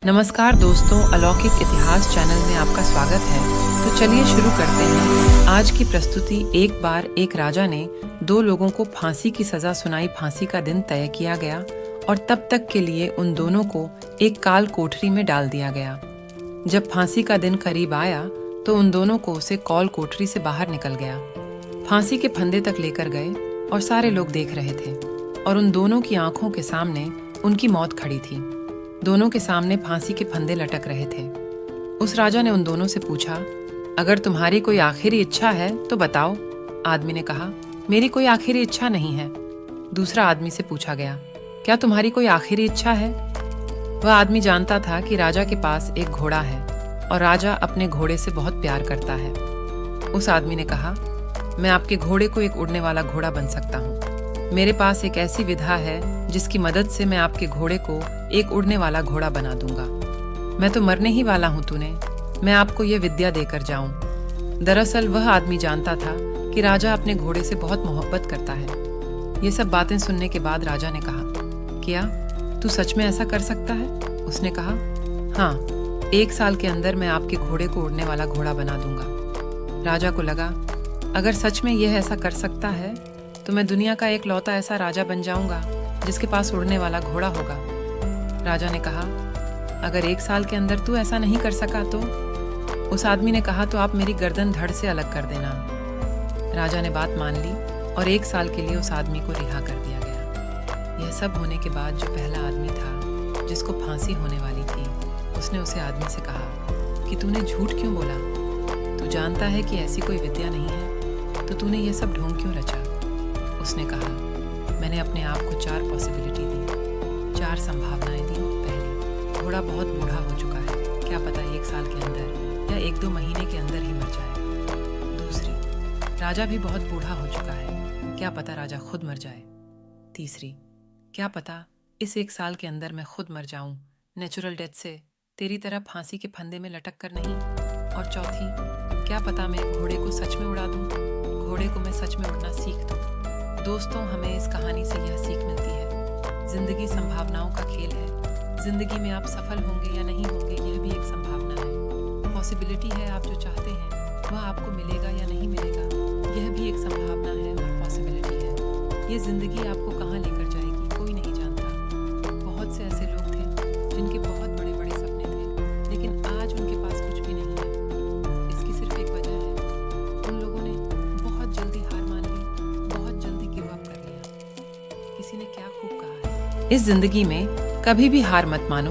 नमस्कार दोस्तों, अलौकिक इतिहास चैनल में आपका स्वागत है। तो चलिए शुरू करते हैं। आज की प्रस्तुति एक बार एक राजा ने दो लोगों को फांसी की सजा सुनाई। फांसी का दिन तय किया गया और तब तक के लिए उन दोनों को एक काल कोठरी में डाल दिया गया। जब फांसी का दिन करीब आया तो उन दोनों को उसे कौल कोठरी से बाहर निकल गया, फांसी के फंदे तक लेकर गए और सारे लोग देख रहे थे और उन दोनों की आंखों के सामने उनकी मौत खड़ी थी। दोनों के सामने फांसी के फंदे लटक रहे थे। उस राजा ने उन दोनों से पूछा, अगर तुम्हारी कोई आखिरी इच्छा है तो बताओ। आदमी ने कहा, मेरी कोई आखिरी इच्छा नहीं है। दूसरा आदमी से पूछा गया, क्या तुम्हारी कोई आखिरी इच्छा है? वह आदमी जानता था कि राजा के पास एक घोड़ा है और राजा अपने घोड़े से बहुत प्यार करता है। उस आदमी ने कहा, मैं आपके घोड़े को एक उड़ने वाला घोड़ा बन सकता हूँ। मेरे पास एक ऐसी विधा है जिसकी मदद से मैं आपके घोड़े को एक उड़ने वाला घोड़ा बना दूंगा। मैं तो मरने ही वाला हूं तूने, मैं आपको यह विद्या देकर जाऊं। दरअसल वह आदमी जानता था कि राजा अपने घोड़े से बहुत मोहब्बत करता है। ये सब बातें सुनने के बाद राजा ने कहा, क्या तू सच में ऐसा कर सकता है? उसने कहा, हाँ, 1 साल के अंदर मैं आपके घोड़े को उड़ने वाला घोड़ा बना दूंगा। राजा को लगा, अगर सच में यह ऐसा कर सकता है तो मैं दुनिया का एक लौता ऐसा राजा बन जाऊंगा जिसके पास उड़ने वाला घोड़ा होगा। राजा ने कहा, अगर 1 साल के अंदर तू ऐसा नहीं कर सका तो? उस आदमी ने कहा, तो आप मेरी गर्दन धड़ से अलग कर देना। राजा ने बात मान ली और 1 साल के लिए उस आदमी को रिहा कर दिया गया। यह सब होने के बाद जो पहला आदमी था जिसको फांसी होने वाली थी, उसने उसे आदमी से कहा कि तूने झूठ क्यों बोला? तू जानता है कि ऐसी कोई विद्या नहीं है, तो तूने यह सब ढोंग क्यों रचा? उसने कहा, मैंने अपने आप को 4 पॉसिबिलिटी दी, 4 संभावनाएं दी। पहली, घोड़ा बहुत बूढ़ा हो चुका है, क्या पता 1 साल के अंदर या 1-2 महीने के अंदर ही मर जाए। दूसरी, राजा भी बहुत बूढ़ा हो चुका है, क्या पता राजा खुद मर जाए। तीसरी, क्या पता इस 1 साल के अंदर मैं खुद मर जाऊं, नेचुरल डेथ से, तेरी तरह फांसी के फंदे में लटक कर नहीं। और चौथी, क्या पता मैं घोड़े को सच में उड़ा दूं, घोड़े को मैं सच में उड़ना सीख दूं। दोस्तों, हमें इस कहानी से यह सीख मिलती है, जिंदगी संभावनाओं का खेल है। जिंदगी में आप सफल होंगे या नहीं होंगे, यह भी एक संभावना है। पॉसिबिलिटी है, आप जो चाहते हैं वह आपको मिलेगा या नहीं मिलेगा, यह भी एक संभावना है और पॉसिबिलिटी है। ये जिंदगी आपको कहाँ लेकर जाएगी कोई नहीं जानता। बहुत से ऐसे लोग थे जिनके बहुत बड़े बड़े सपने थे, लेकिन आज उनके पास कुछ भी नहीं है। इसकी सिर्फ एक वजह है, उन लोगों ने बहुत जल्दी हार मान ली, बहुत जल्दी गिव अप कर लिया। किसी ने क्या खूब कहा है, इस जिंदगी में कभी भी हार मत मानो,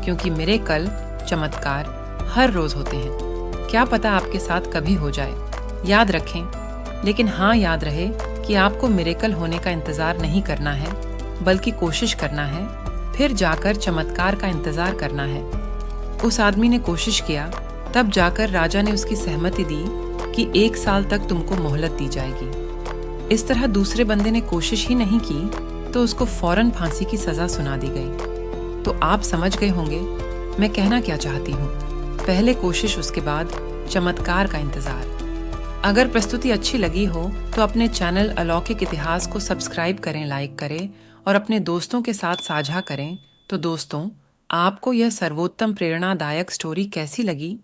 क्योंकि मिरेकल, चमत्कार हर रोज होते हैं। क्या पता आपके साथ कभी हो जाए। याद रखें, लेकिन हाँ याद रहे कि आपको मिरेकल होने का इंतजार नहीं करना है, बल्कि कोशिश करना है, फिर जाकर चमत्कार का इंतजार करना है। उस आदमी ने कोशिश किया, तब जाकर राजा ने उसकी सहमति दी कि 1 साल तक तुमको मोहलत दी जाएगी। इस तरह दूसरे बंदे ने कोशिश ही नहीं की तो उसको फौरन फांसी की सजा सुना दी गई। तो आप समझ गए होंगे मैं कहना क्या चाहती हूँ। पहले कोशिश, उसके बाद चमत्कार का इंतजार। अगर प्रस्तुति अच्छी लगी हो तो अपने चैनल अलौकिक इतिहास को सब्सक्राइब करें, लाइक करें और अपने दोस्तों के साथ साझा करें। तो दोस्तों, आपको यह सर्वोत्तम प्रेरणादायक स्टोरी कैसी लगी